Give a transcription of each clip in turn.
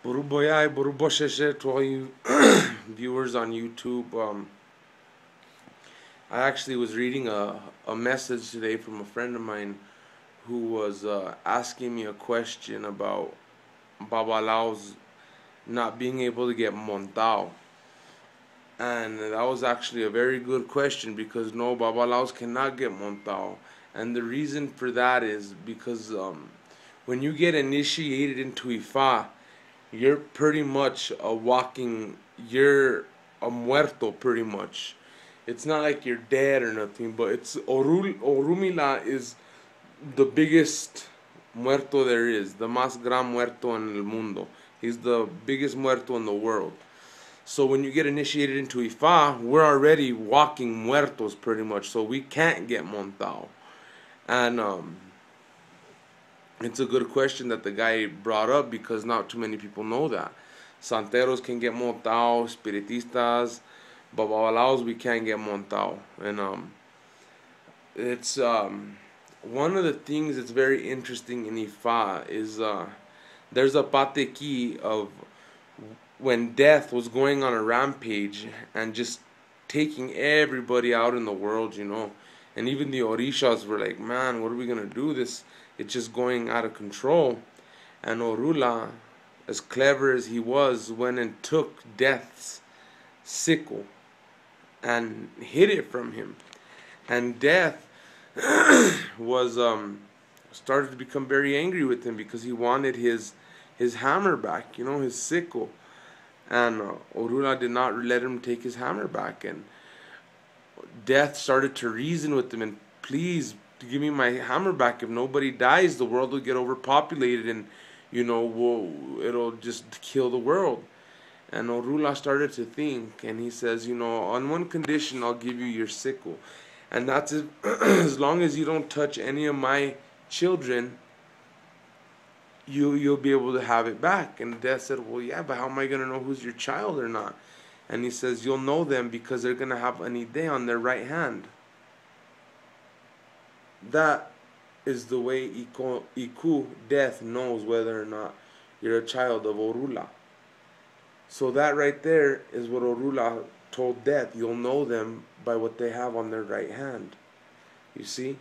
Buruboyai, Burubosheshe to all you viewers on YouTube. I actually was reading a message today from a friend of mine who was asking me a question about Babalow's not being able to get montao. And that was actually a very good question because no, Babalaos cannot get montao. And the reason for that is because when you get initiated into Ifa, you're pretty much a walking, you're a muerto pretty much. It's not like you're dead or nothing, but it's Orumila is the biggest muerto there is, the más gran muerto en el mundo. He's the biggest muerto in the world. So when you get initiated into Ifa, we're already walking muertos pretty much, so we can't get montao. And it's a good question that the guy brought up because not too many people know that. Santeros can get montao, spiritistas, but babalaos we can't get montao. And it's one of the things that's very interesting in Ifa is there's a pateki of when death was going on a rampage and just taking everybody out in the world, and even the orishas were like, man, what are we gonna do? It's just going out of control. And Orula, as clever as he was, went and took death's sickle and hid it from him. And death was started to become very angry with him because he wanted his hammer back, his sickle. And Orula did not let him take his hammer back, and death started to reason with him and please give me my hammer back. If nobody dies, the world will get overpopulated and it'll just kill the world. And Orula started to think, and he says, on one condition I'll give you your sickle, and that's it. As long as you don't touch any of my children, you'll be able to have it back. And Death said, well, yeah, but how am I going to know who's your child or not? And he says, you'll know them because they're going to have an ide on their right hand. That is the way Iku, death, knows whether or not you're a child of Orula. So that right there is what Orula told Death. You'll know them by what they have on their right hand. You see?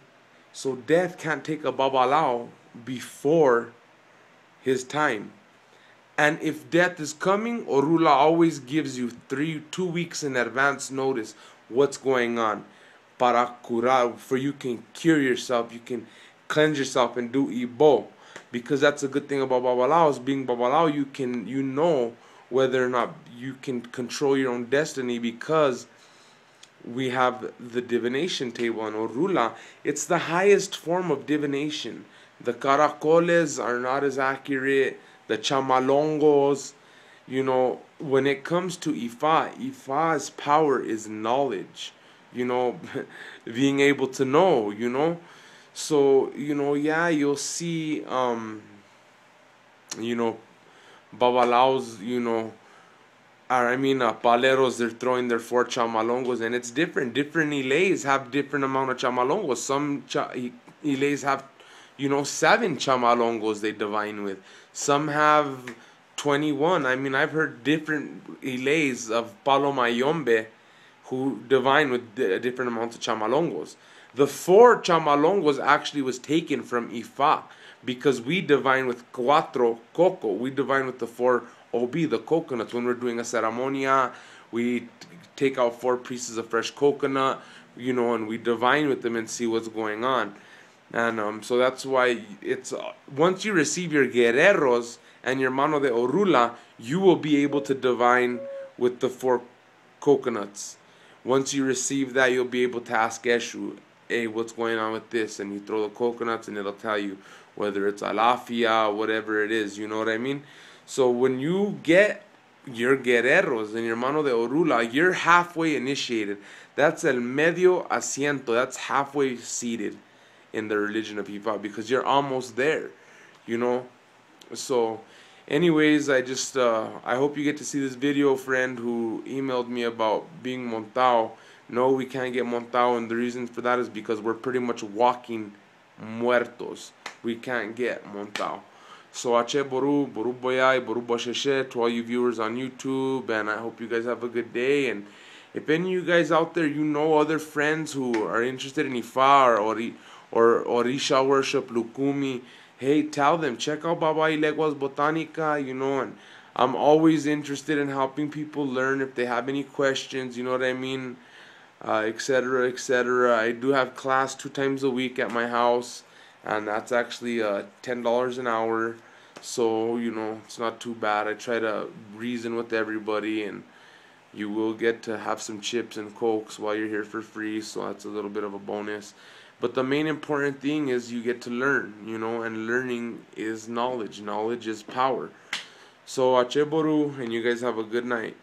So Death can't take a Babalao before his time. And if death is coming, Orula always gives you 2 weeks in advance notice what's going on. Para curar, for you can cure yourself, you can cleanse yourself and do ibo. Because that's a good thing about Babalaos. Being Babalao, you know whether or not you can control your own destiny because we have the divination table on Orula. It's the highest form of divination. The caracoles are not as accurate. The chamalongos, when it comes to Ifa's power is knowledge. Being able to know. So yeah, you'll see babalaos, paleros, they're throwing their 4 chamalongos, and it's different. Different ilays have different amount of chamalongos. Some ilays have 7 chamalongos they divine with. Some have 21. I've heard different ilays of Palomayombe who divine with different amounts of chamalongos. The 4 chamalongos actually was taken from Ifa because we divine with 4 coco. We divine with the 4 obi, the coconuts. When we're doing a ceremonia, we take out 4 pieces of fresh coconut, and we divine with them and see what's going on. And so that's why it's once you receive your guerreros and your mano de Orula, you will be able to divine with the 4 coconuts. Once you receive that, you'll be able to ask Eshu, hey, what's going on with this? And you throw the coconuts and it'll tell you whether it's alafia, whatever it is, you know what I mean? So when you get your guerreros and your mano de Orula, you're halfway initiated. That's el medio asiento, that's halfway seated in the religion of Ifa because you're almost there, So anyways, I hope you get to see this video, friend who emailed me about being montao. No, we can't get montao, and the reason for that is because we're pretty much walking muertos. We can't get montao. So ache boru, boru boyai, boru bosheshe to all you viewers on YouTube, and I hope you guys have a good day. And if any of you guys out there, you know other friends who are interested in Ifa or Orisha worship, Lukumi, hey, tell them, check out Baba Ilegua's Botanica, and I'm always interested in helping people learn if they have any questions, you know what I mean, etc., etc. I do have class 2 times a week at my house, and that's actually $10 an hour. So it's not too bad. I try to reason with everybody, and you will get to have some chips and cokes while you're here for free. So that's a little bit of a bonus. But the main important thing is you get to learn, and learning is knowledge. Knowledge is power. So Acheboru, and you guys have a good night.